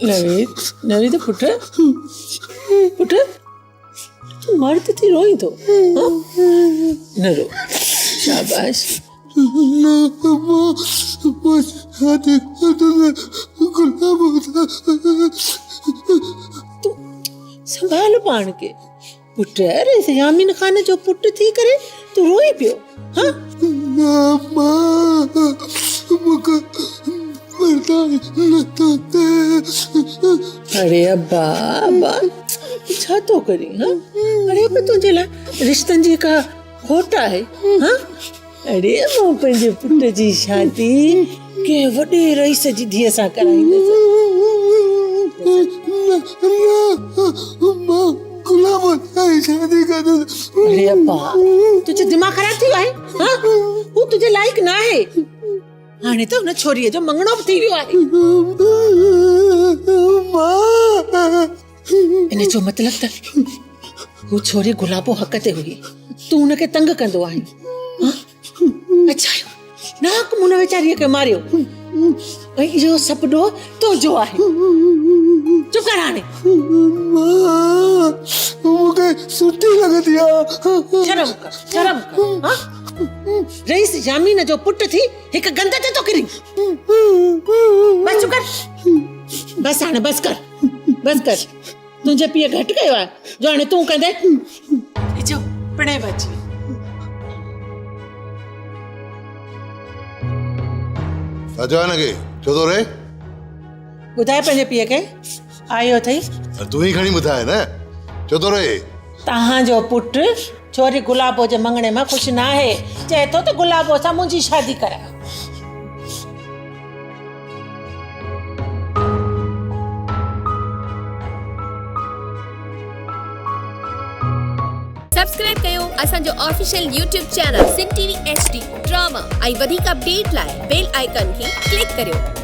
नवीद पुट तू मर्द थी रोई तो न रो शाबाश तू संभाल पाण के पुट रे यामीन खान जो पुट थी करे तू रोई पियो हाँ अरे अब्बा छा तो करी हाँ अरे अब्बा तुझे ला रिश्तन जी का खोटा है हाँ अरे मां पंहिंजे पुट जी शादी के वॾे रईस जी धीअ सां कराईंदसि अरे अब्बा तुझे दिमाग खराब थी आहे हाँ वो तुझे लायक ना है हाणे तो हुन छोरीअ जो मंगणो बि थी वियो आहे इन जो मतलब त वो छोरी गुलाबो हक ते हुई तू उनखे तंग कंदो आहे अच्छा नाक मुन वेचारीअ खे मारियो ऐं इहो सपनो तुंहिंजो आहे चुप कर हाणे मूंखे सुठी लॻंदी आहे शर्म कर हाँ रईस यामीन जो पुट थी हिक गंद ते तो किरी बस चुप कर बस हाणे बस कर तुंहिंजे पीउ घटि कयो आहे जो हाणे तूं कंदे जो पिणे बची अचानक छो तो रे ॿुधाए पंहिंजे पीउ खे आयो अथई तू ही खणी ॿुधाए न छो तो रे तव्हांजो पुट छोरी गुलाबो जे मंगणे में ख़ुशि न आहे चए थो त गुलाबो सां मुंहिंजी शादी करायो सब्सक्राइब कयो असांजो official YouTube channel Singh TV HD drama ऐं वधीक अपडेट लाइ बेल आइकन खे क्लिक करियो।